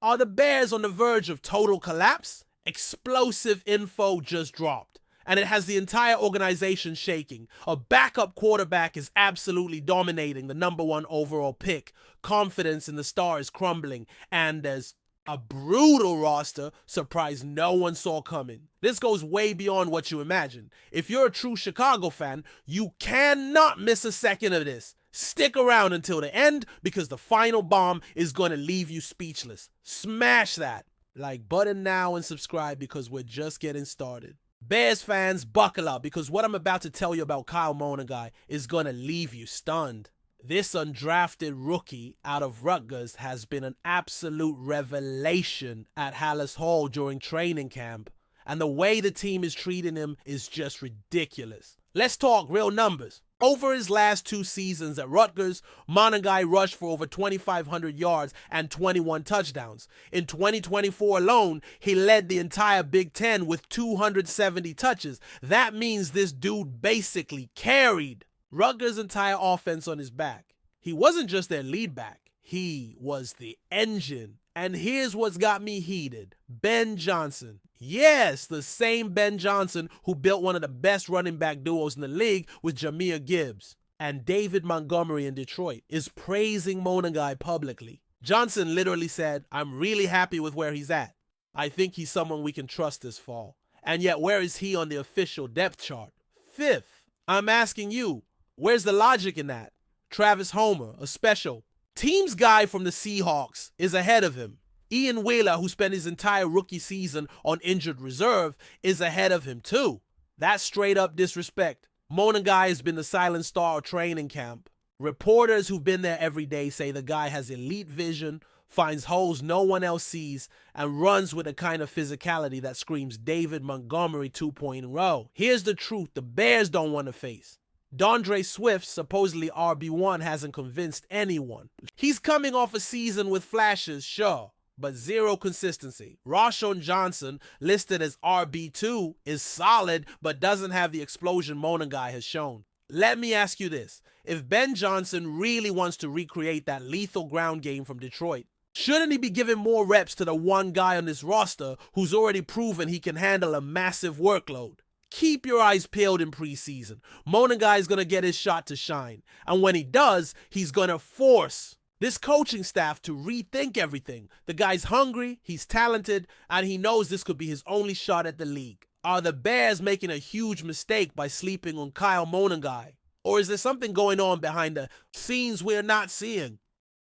Are the Bears on the verge of total collapse? Explosive info just dropped, and it has the entire organization shaking. A backup quarterback is absolutely dominating the #1 overall pick. Confidence in the star is crumbling, and there's a brutal roster surprise no one saw coming. This goes way beyond what you imagine. If you're a true Chicago fan, you cannot miss a second of this. Stick around until the end because the final bomb is going to leave you speechless. Smash that like button now and subscribe because we're just getting started. Bears fans, buckle up because what I'm about to tell you about Kyle Monangai is going to leave you stunned. This undrafted rookie out of Rutgers has been an absolute revelation at Hallis Hall during training camp, and the way the team is treating him is just ridiculous. Let's talk real numbers. Over his last 2 seasons at Rutgers, Monangai rushed for over 2,500 yards and 21 touchdowns. In 2024 alone, he led the entire Big Ten with 270 touches. That means this dude basically carried Rutgers' entire offense on his back. He wasn't just their lead back, he was the engine. And here's what's got me heated. Ben Johnson. Yes, the same Ben Johnson who built one of the best running back duos in the league with Jahmyr Gibbs and David Montgomery in Detroit, is praising Monangai publicly. Johnson literally said, "I'm really happy with where he's at. I think he's someone we can trust this fall." And yet, where is he on the official depth chart? 5th. I'm asking you, where's the logic in that? Travis Homer, a special teams guy from the Seahawks, is ahead of him. Ian Wheeler, who spent his entire rookie season on injured reserve, is ahead of him too. That's straight up disrespect. Monangai has been the silent star of training camp. Reporters who've been there every day say the guy has elite vision, finds holes no one else sees, and runs with a kind of physicality that screams David Montgomery 2.0. Here's the truth the Bears don't want to face. DeAndre Swift, supposedly RB1, hasn't convinced anyone. He's coming off a season with flashes, sure, but zero consistency. Rashawn Johnson, listed as RB2, is solid, but doesn't have the explosion Monangai has shown. Let me ask you this. If Ben Johnson really wants to recreate that lethal ground game from Detroit, shouldn't he be giving more reps to the one guy on this roster who's already proven he can handle a massive workload? Keep your eyes peeled in preseason. Monangai is going to get his shot to shine. And when he does, he's going to force this coaching staff to rethink everything. The guy's hungry, he's talented, and he knows this could be his only shot at the league. Are the Bears making a huge mistake by sleeping on Kyle Monangai? Or is there something going on behind the scenes we're not seeing?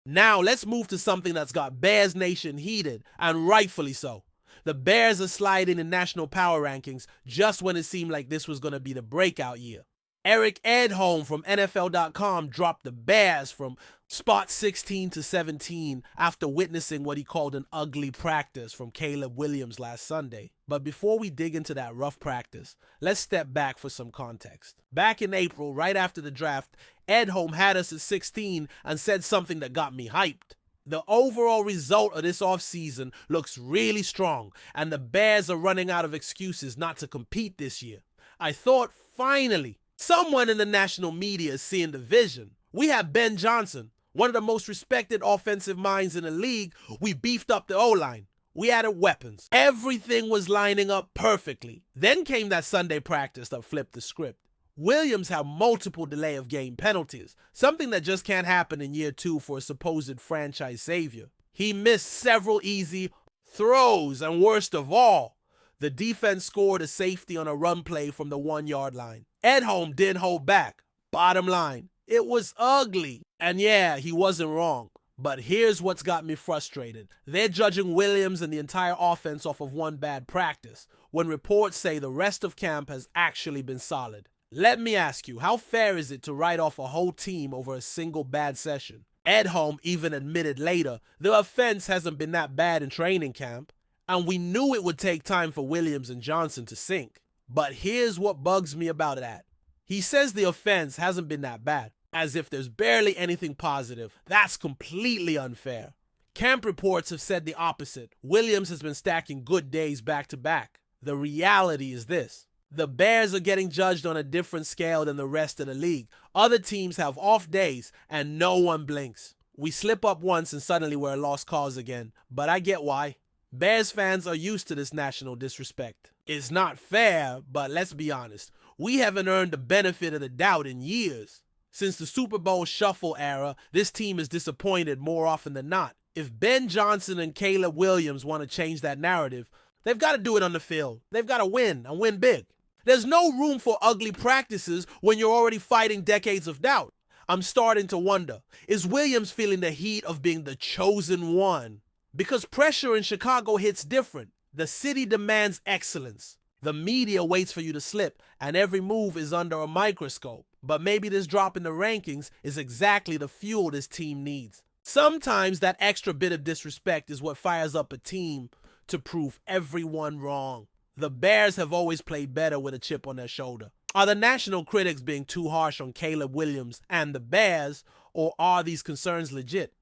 Now let's move to something that's got Bears Nation heated, and rightfully so. The Bears are sliding in national power rankings just when it seemed like this was going to be the breakout year. Eric Edholm from NFL.com dropped the Bears from spot 16 to 17 after witnessing what he called an ugly practice from Caleb Williams last Sunday. But before we dig into that rough practice, let's step back for some context. Back in April, right after the draft, Edholm had us at 16 and said something that got me hyped. The overall result of this offseason looks really strong, and the Bears are running out of excuses not to compete this year. I thought, finally, someone in the national media is seeing the vision. We have Ben Johnson, one of the most respected offensive minds in the league. We beefed up the O-line. We added weapons. Everything was lining up perfectly. Then came that Sunday practice that flipped the script. Williams had multiple delay of game penalties, something that just can't happen in year 2 for a supposed franchise savior. He missed several easy throws, and worst of all, the defense scored a safety on a run play from the 1-yard line. Edholm didn't hold back. Bottom line, it was ugly. And yeah, he wasn't wrong. But here's what's got me frustrated. They're judging Williams and the entire offense off of one bad practice, when reports say the rest of camp has actually been solid. Let me ask you, how fair is it to write off a whole team over a single bad session? Edholm even admitted later the offense hasn't been that bad in training camp, and we knew it would take time for Williams and Johnson to sync. But here's what bugs me about that. He says the offense hasn't been that bad, as if there's barely anything positive. That's completely unfair. Camp reports have said the opposite. Williams has been stacking good days back to back. The reality is this. The Bears are getting judged on a different scale than the rest of the league. Other teams have off days and no one blinks. We slip up once and suddenly we're a lost cause again, but I get why. Bears fans are used to this national disrespect. It's not fair, but let's be honest. We haven't earned the benefit of the doubt in years. Since the Super Bowl shuffle era, this team is disappointed more often than not. If Ben Johnson and Caleb Williams want to change that narrative, they've got to do it on the field. They've got to win and win big. There's no room for ugly practices when you're already fighting decades of doubt. I'm starting to wonder, is Williams feeling the heat of being the chosen one? Because pressure in Chicago hits different. The city demands excellence. The media waits for you to slip, and every move is under a microscope. But maybe this drop in the rankings is exactly the fuel this team needs. Sometimes that extra bit of disrespect is what fires up a team to prove everyone wrong. The Bears have always played better with a chip on their shoulder. Are the national critics being too harsh on Caleb Williams and the Bears, or are these concerns legit?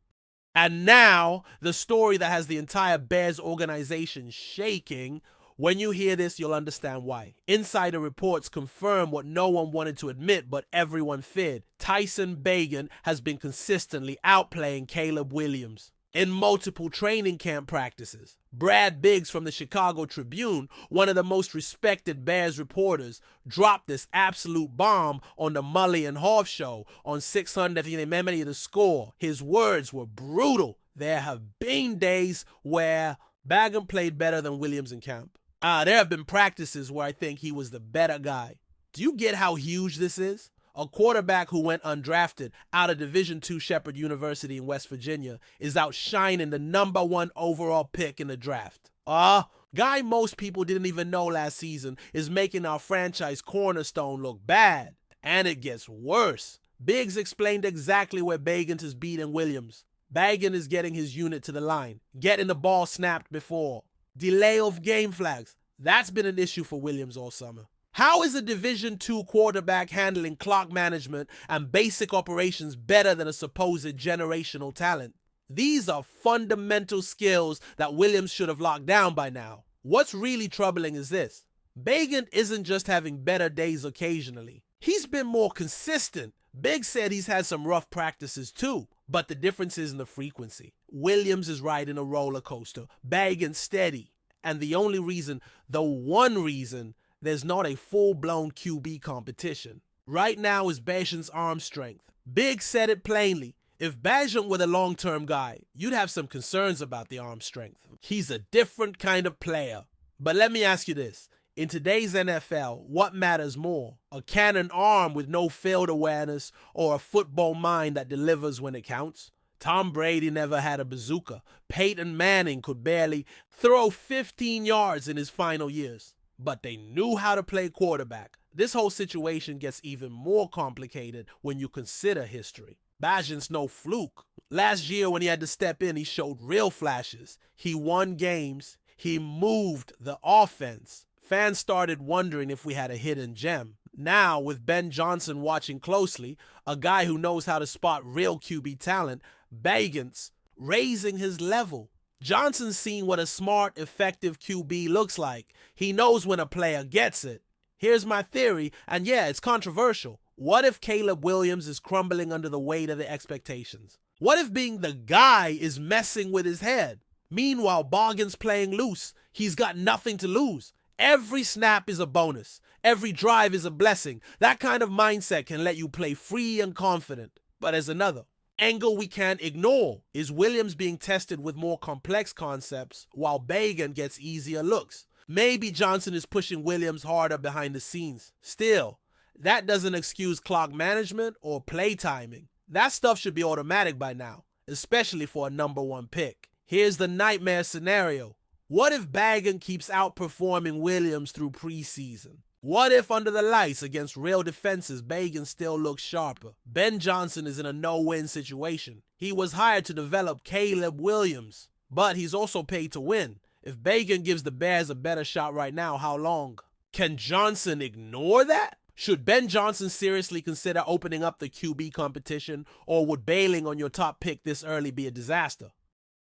And now, the story that has the entire Bears organization shaking. When you hear this, you'll understand why. Insider reports confirm what no one wanted to admit, but everyone feared. Tyson Bagent has been consistently outplaying Caleb Williams in multiple training camp practices. Brad Biggs from the Chicago Tribune, one of the most respected Bears reporters, dropped this absolute bomb on the Mully and Hoff show on 600th anniversary of the score. His words were brutal. There have been days where Bagent played better than Williams in camp. There have been practices where I think he was the better guy. Do you get how huge this is? A quarterback who went undrafted out of Division II Shepherd University in West Virginia is outshining the #1 overall pick in the draft. Guy most people didn't even know last season is making our franchise cornerstone look bad. And it gets worse. Biggs explained exactly where Bagent is beating Williams. Bagent is getting his unit to the line, getting the ball snapped before. Delay of game flags. That's been an issue for Williams all summer. How is a Division II quarterback handling clock management and basic operations better than a supposed generational talent? These are fundamental skills that Williams should have locked down by now. What's really troubling is this. Bagent isn't just having better days occasionally. He's been more consistent. Biggs said he's had some rough practices too, but the difference is in the frequency. Williams is riding a roller coaster, Bagent steady. And the one reason there's not a full-blown QB competition right now is Bagent's arm strength. Biggs said it plainly. If Bagent were the long-term guy, you'd have some concerns about the arm strength. He's a different kind of player. But let me ask you this. In today's NFL, what matters more? A cannon arm with no field awareness or a football mind that delivers when it counts? Tom Brady never had a bazooka. Peyton Manning could barely throw 15 yards in his final years. But they knew how to play quarterback. This whole situation gets even more complicated when you consider history. Bagent's no fluke. Last year when he had to step in, he showed real flashes. He won games. He moved the offense. Fans started wondering if we had a hidden gem. Now, with Ben Johnson watching closely, a guy who knows how to spot real QB talent, Bagent's raising his level. Johnson's seen what a smart, effective QB looks like. He knows when a player gets it. Here's my theory, and yeah, it's controversial. What if Caleb Williams is crumbling under the weight of the expectations? What if being the guy is messing with his head? Meanwhile, Bagent's playing loose. He's got nothing to lose. Every snap is a bonus. Every drive is a blessing. That kind of mindset can let you play free and confident. But there's another angle we can't ignore. Is Williams being tested with more complex concepts while Bagent gets easier looks? Maybe Johnson is pushing Williams harder behind the scenes. Still, that doesn't excuse clock management or play timing. That stuff should be automatic by now, especially for a #1 pick. Here's the nightmare scenario. What if Bagent keeps outperforming Williams through preseason? What if under the lights against real defenses, Bagent still looks sharper? Ben Johnson is in a no-win situation. He was hired to develop Caleb Williams, but he's also paid to win. If Bagent gives the Bears a better shot right now, how long? Can Johnson ignore that? Should Ben Johnson seriously consider opening up the QB competition, or would bailing on your top pick this early be a disaster?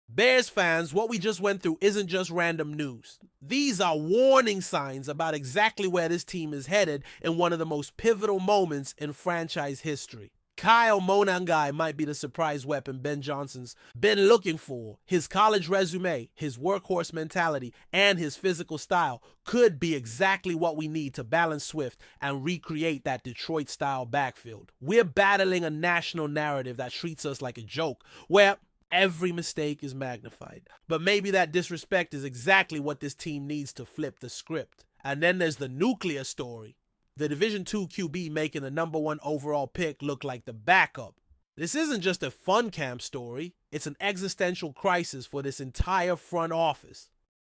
Bears fans, what we just went through isn't just random news. These are warning signs about exactly where this team is headed in one of the most pivotal moments in franchise history. Kyle Monangai might be the surprise weapon Ben Johnson's been looking for. His college resume, his workhorse mentality, and his physical style could be exactly what we need to balance Swift and recreate that Detroit-style backfield. We're battling a national narrative that treats us like a joke, where every mistake is magnified. But maybe that disrespect is exactly what this team needs to flip the script. And then there's the nuclear story. The Division II QB making the #1 overall pick look like the backup. This isn't just a fun camp story, it's an existential crisis for this entire front office.